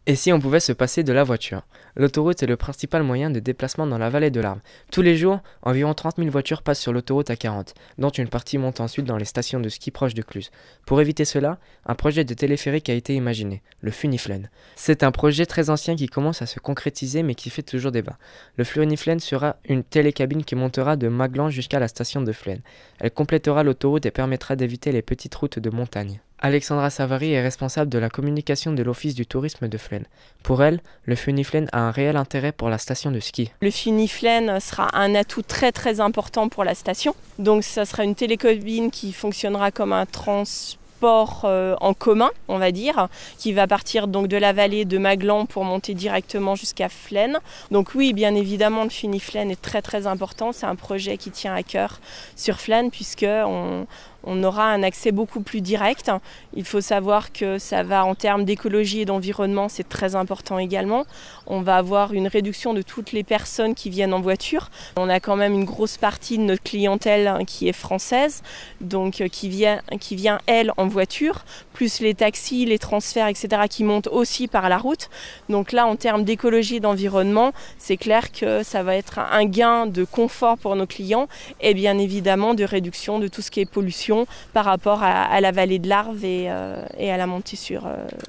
Et si on pouvait se passer de la voiture? L'autoroute est le principal moyen de déplacement dans la vallée de l'Arve. Tous les jours, environ 30 000 voitures passent sur l'autoroute A40, dont une partie monte ensuite dans les stations de ski proches de Cluses. Pour éviter cela, un projet de téléphérique a été imaginé, le Funiflen. C'est un projet très ancien qui commence à se concrétiser mais qui fait toujours débat. Le Funiflen sera une télécabine qui montera de Maglan jusqu'à la station de Flaine. Elle complétera l'autoroute et permettra d'éviter les petites routes de montagne. Alexandra Savary est responsable de la communication de l'Office du tourisme de Flaine. Pour elle, le Funiflen a un réel intérêt pour la station de ski. Le Funiflen sera un atout très important pour la station. Donc ça sera une télécabine qui fonctionnera comme un transport en commun, on va dire, qui va partir donc de la vallée de Maglan pour monter directement jusqu'à Flaine. Donc oui, bien évidemment, le Funiflen est très important. C'est un projet qui tient à cœur sur Flaine puisque on aura un accès beaucoup plus direct. Il faut savoir que ça va en termes d'écologie et d'environnement, c'est très important également. On va avoir une réduction de toutes les personnes qui viennent en voiture. On a quand même une grosse partie de notre clientèle qui est française, donc qui vient elle en voiture, plus les taxis, les transferts, etc. qui montent aussi par la route. Donc là, en termes d'écologie et d'environnement, c'est clair que ça va être un gain de confort pour nos clients et bien évidemment de réduction de tout ce qui est pollution par rapport à la vallée de l'Arve et à la montée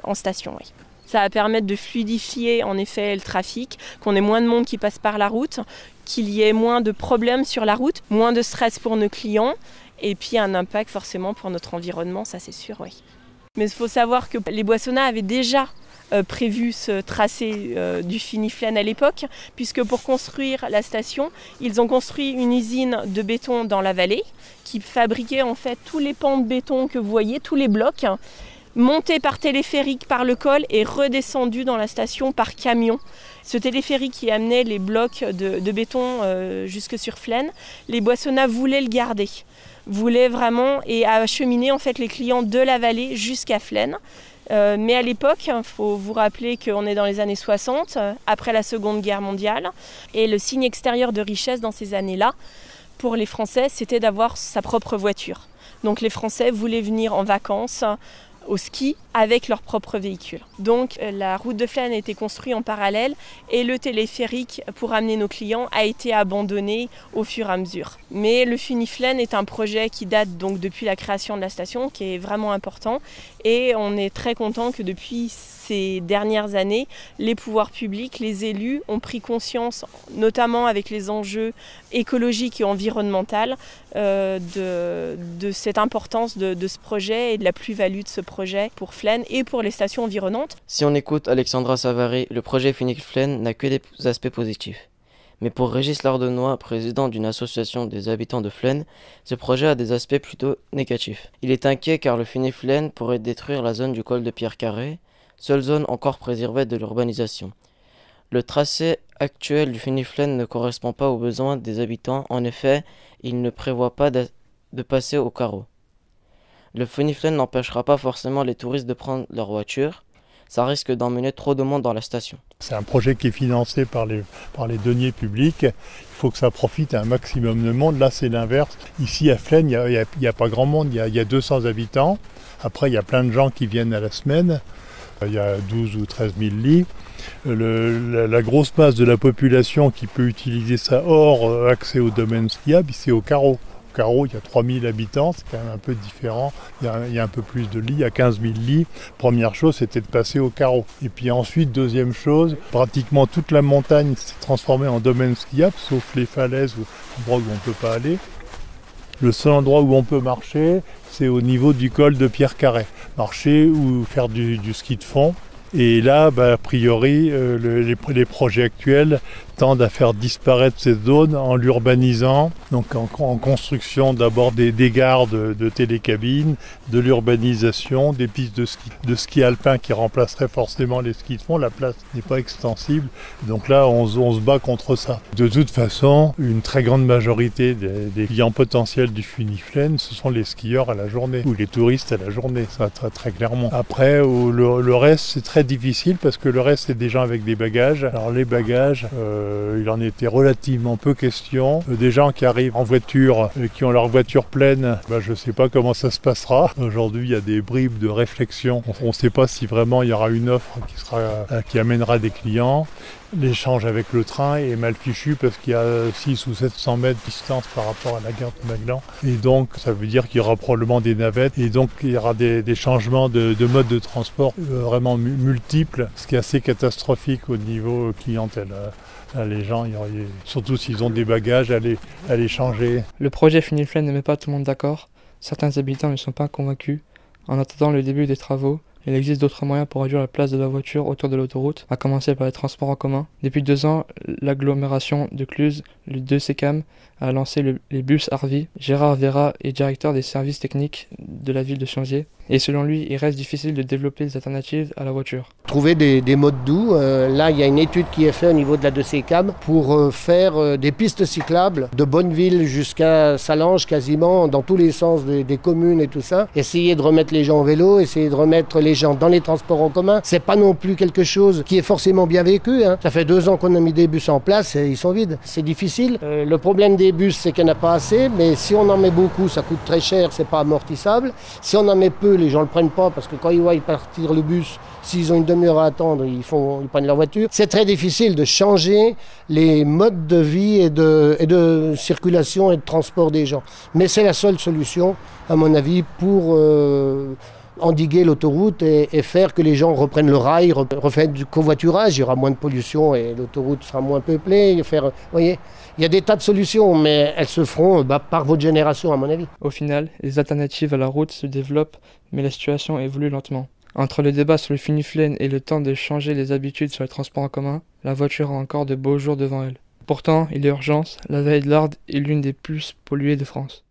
en station. Oui. Ça va permettre de fluidifier en effet le trafic, qu'on ait moins de monde qui passe par la route, qu'il y ait moins de problèmes sur la route, moins de stress pour nos clients et puis un impact forcément pour notre environnement, ça c'est sûr. Oui. Mais il faut savoir que les Boissonnats avaient déjà prévu ce tracé du Funiflen à l'époque, puisque pour construire la station, ils ont construit une usine de béton dans la vallée qui fabriquait en fait tous les pans de béton que vous voyez, tous les blocs, montés par téléphérique par le col et redescendus dans la station par camion. Ce téléphérique qui amenait les blocs de béton jusque sur Flaine, les Boissonnats voulaient le garder, voulaient vraiment et acheminer en fait les clients de la vallée jusqu'à Flaine. Mais à l'époque, il faut vous rappeler qu'on est dans les années 60, après la Seconde Guerre mondiale. Et le signe extérieur de richesse dans ces années-là, pour les Français, c'était d'avoir sa propre voiture. Donc les Français voulaient venir en vacances au ski avec leur propre véhicule. Donc la route de Flaine a été construite en parallèle et le téléphérique pour amener nos clients a été abandonné au fur et à mesure. Mais le Funiflen est un projet qui date donc depuis la création de la station, qui est vraiment important et on est très content que depuis ces dernières années, les pouvoirs publics, les élus ont pris conscience, notamment avec les enjeux écologiques et environnementaux, de cette importance de ce projet et de la plus-value de ce projet pour Flaine et pour les stations environnantes. Si on écoute Alexandra Savary, le projet Funiflen n'a que des aspects positifs. Mais pour Régis Lardenois, président d'une association des habitants de Flaine, ce projet a des aspects plutôt négatifs. Il est inquiet car le Funiflen pourrait détruire la zone du col de Pierre-Carré, seule zone encore préservée de l'urbanisation. Le tracé actuel du Funiflen ne correspond pas aux besoins des habitants. En effet, il ne prévoit pas de passer au carreau. Le Funiflen n'empêchera pas forcément les touristes de prendre leur voiture. Ça risque d'emmener trop de monde dans la station. C'est un projet qui est financé par les deniers publics. Il faut que ça profite à un maximum de monde. Là, c'est l'inverse. Ici, à Flaine, il n'y a pas grand monde. Il y a 200 habitants. Après, il y a plein de gens qui viennent à la semaine. Il y a 12 ou 13 000 lits. La grosse masse de la population qui peut utiliser ça hors accès au domaine skiable, c'est au carreau. Au carreau, il y a 3 000 habitants, c'est quand même un peu différent. Il y a un peu plus de lits, il y a 15 000 lits. Première chose, c'était de passer au carreau. Et puis ensuite, deuxième chose, pratiquement toute la montagne s'est transformée en domaine skiable, sauf les falaises ou endroits où on ne peut pas aller. Le seul endroit où on peut marcher, c'est au niveau du col de Pierre-Carré. Marcher ou faire du ski de fond. Et là, a priori, les projets actuels tendent à faire disparaître cette zone en l'urbanisant, donc en construction d'abord des gares de télécabines, de l'urbanisation, des pistes de ski alpin qui remplaceraient forcément les skis de fond. La place n'est pas extensible, donc là on se bat contre ça. De toute façon, une très grande majorité des clients potentiels du Funiflen, ce sont les skieurs à la journée, ou les touristes à la journée, ça très clairement. Après, le reste c'est très difficile parce que le reste c'est des gens avec des bagages. Alors les bagages, il en était relativement peu question. Des gens qui arrivent en voiture, qui ont leur voiture pleine, je ne sais pas comment ça se passera. Aujourd'hui, il y a des bribes de réflexion. On ne sait pas si vraiment il y aura une offre qui amènera des clients. L'échange avec le train est mal fichu parce qu'il y a 600 ou 700 mètres de distance par rapport à la gare de Maglan. Et donc, ça veut dire qu'il y aura probablement des navettes. Et donc, il y aura des changements de mode de transport vraiment multiples, ce qui est assez catastrophique au niveau clientèle. Là, les gens, surtout s'ils ont des bagages, à les changer. Le projet Finiflène ne met pas tout le monde d'accord. Certains habitants ne sont pas convaincus. En attendant le début des travaux, il existe d'autres moyens pour réduire la place de la voiture autour de l'autoroute, à commencer par les transports en commun. Depuis 2 ans, l'agglomération de Cluses, le 2CCAM, a lancé les bus Arvi. Gérard Vera est directeur des services techniques de la ville de Siongier. Et selon lui, il reste difficile de développer des alternatives à la voiture. Trouver des modes doux. Là, il y a une étude qui est faite au niveau de la 2CCAM pour faire des pistes cyclables de Bonneville jusqu'à Salange, quasiment dans tous les sens des communes et tout ça. Essayer de remettre les gens en vélo, essayer de remettre les gens dans les transports en commun. C'est pas non plus quelque chose qui est forcément bien vécu. Ça fait 2 ans qu'on a mis des bus en place et ils sont vides. C'est difficile. Le problème des bus, c'est qu'il n'y en a pas assez, mais si on en met beaucoup, ça coûte très cher, c'est pas amortissable. Si on en met peu, les gens ne le prennent pas parce que quand ils voient partir le bus, s'ils ont une demi-heure à attendre, ils prennent leur voiture. C'est très difficile de changer les modes de vie et de circulation et de transport des gens. Mais c'est la seule solution, à mon avis, pour endiguer l'autoroute et faire que les gens reprennent le rail, refaire du covoiturage, il y aura moins de pollution et l'autoroute sera moins peuplée. Vous voyez, il y a des tas de solutions, mais elles se feront par votre génération, à mon avis. Au final, les alternatives à la route se développent, mais la situation évolue lentement. Entre le débat sur le Finiflène et le temps de changer les habitudes sur les transports en commun, la voiture a encore de beaux jours devant elle. Pourtant, il y a urgence, la vallée de l'Arde est l'une des plus polluées de France.